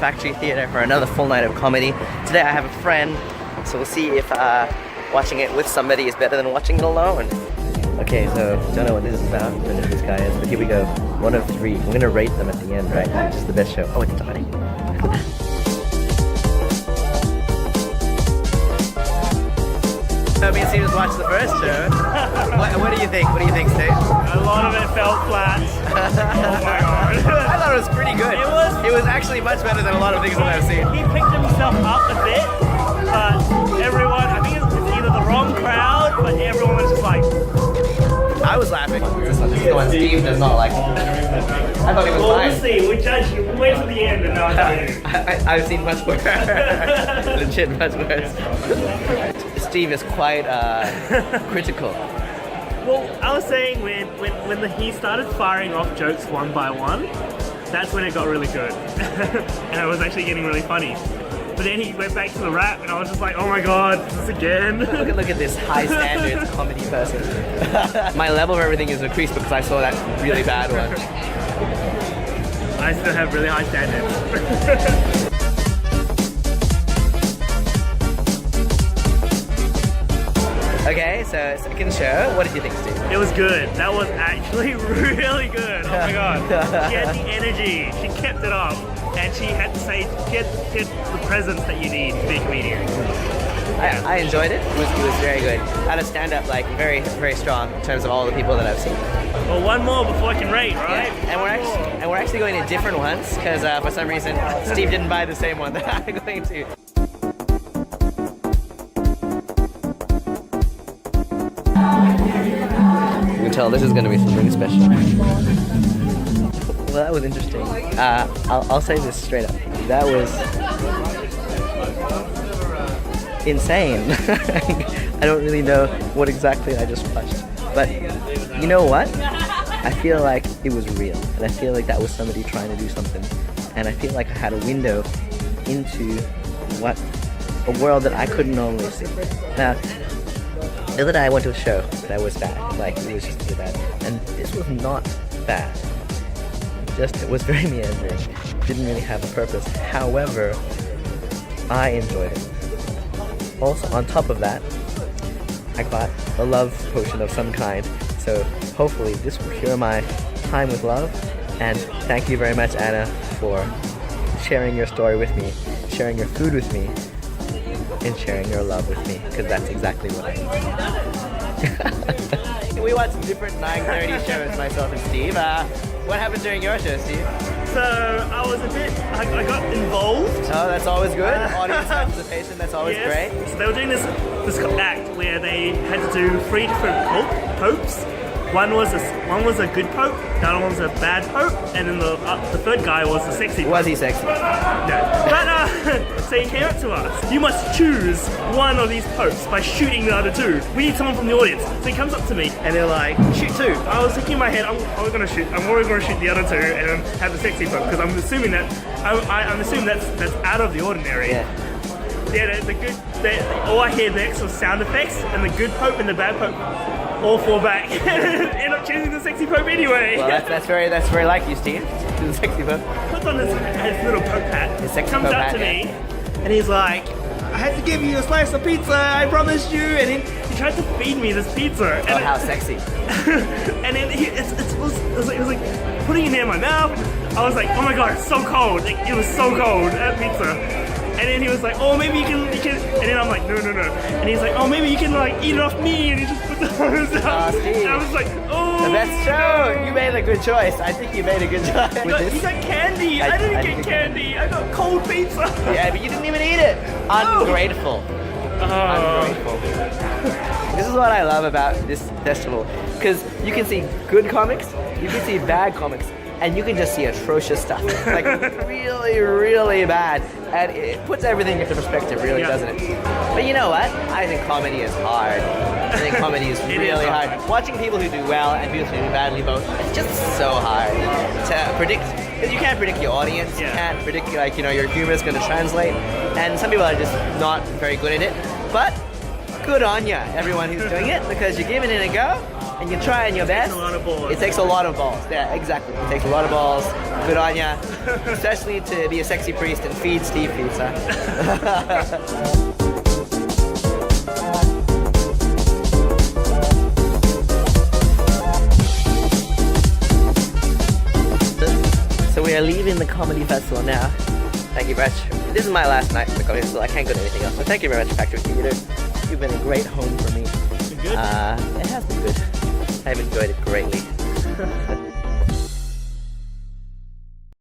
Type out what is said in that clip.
Factory Theatre for another full night of comedy. Today I have a friend, so we'll see if watching it with somebody is better than watching it alone. Okay, so don't know what this is about, don't know who this guy is, but here we go. 1 of 3. We're gonna rate them at the end, right? Which is the best show. Oh, it's starting. So me and Steve just watched the first show. What do you think? What do you think, Steve? A lot of it fell flat. Oh my god. I thought it was pretty good. It was actually much better than a lot of things that I've seen. He picked himself up a bit, but everyone, I think it's either the wrong crowd, but everyone was just like... I was laughing. This is the one Steve does not like. I thought he was fine. We'll see. We'll judge you. We'll wait till the end and I'll tell you. I've seen much worse. Legit much worse. Steve is quite critical. Well, I was saying when he started firing off jokes one by one, that's when it got really good. And it was actually getting really funny. But then he went back to the rap and I was just like, oh my god, this again. Look at this high standards comedy person. My level of everything is increased because I saw that really bad one. I still have really high standards. Okay, so second show. What did you think, Steve? It was good. That was actually really good. Oh my god. She had the energy. She kept it up. And she had to say, get the presence that you need to be a comedian. I enjoyed it. It was very good. Out of stand-up, like very, very strong in terms of all the people that I've seen. Well, one more before I can rate, right? Yeah. And we're actually going to different ones because for some reason Steve didn't buy the same one that I'm going to. You can tell this is going to be something special. Well, that was interesting. I'll say this straight up. That was insane. I don't really know what exactly I just watched. But you know what? I feel like it was real. And I feel like that was somebody trying to do something. And I feel like I had a window into a world that I couldn't normally see. Now, the other day I went to a show that was bad. Like, it was just really bad. And this was not bad. It was very meandering, didn't really have a purpose. However, I enjoyed it. Also, on top of that, I got a love potion of some kind, so hopefully this will cure my time with love. And thank you very much, Anna, for sharing your story with me, sharing your food with me, and sharing your love with me, because that's exactly what I need. We watched different 9:30 shows, myself and Steve. What happened during your show, Steve? So I was I got involved. Oh, that's always good. Audience participation, that's always great. So they were doing this act where they had to do 3 different popes. One was a good pope, the other one was a bad pope, and then the third guy was the sexy pope. Was he sexy? No. But, so he came up to us. You must choose one of these popes by shooting the other 2. We need someone from the audience. So he comes up to me, and they're like, shoot 2. I was thinking in my head, I'm always going to shoot the other 2, and then have the sexy pope, because I'm assuming that's out of the ordinary. Yeah. All I hear next was sound effects, and the good pope and the bad pope all fall back and end up choosing the sexy pope anyway. Well, that's very like you, Steve. The sexy pope. Puts on his little pope hat. His sexy comes pope up hat, to me, and he's like, I had to give you a slice of pizza, I promised you. And he tried to feed me this pizza. Oh, how sexy. And then it was like putting it near my mouth. I was like, oh my god, it's so cold. Like, it was so cold, that pizza. And then he was like, oh, maybe you can, and then I'm like, no. And he's like, oh, maybe you can like eat it off me, and he just puts it on himself. And I was like, oh. The best show. You made a good choice. I think you made a good choice. He got candy. I didn't get candy. I got cold pizza. Yeah, but you didn't even eat it. Ungrateful. Ungrateful. This is what I love about this festival, because you can see good comics, you can see bad comics, and you can just see atrocious stuff. Like really, really bad. And it puts everything into perspective, really, doesn't it? But you know what? I think comedy is hard. I think comedy is really hard. Watching people who do well and people who do badly both, it's just so hard to predict. Because you can't predict your audience, you can't predict like, your humor is going to translate. And some people are just not very good at it. But good on ya, everyone who's doing it, because you're giving it a go. and you're trying your best. a lot of balls. It takes a lot of balls. Yeah, exactly. It takes a lot of balls. Good on ya. Especially to be a sexy priest and feed Steve pizza. So we are leaving the comedy festival now. Thank you very much. This is my last night at the comedy festival. I can't go to anything else. So thank you very much, Factory Theatre. You've been a great home for me. Been good? It has been good. I've enjoyed it greatly.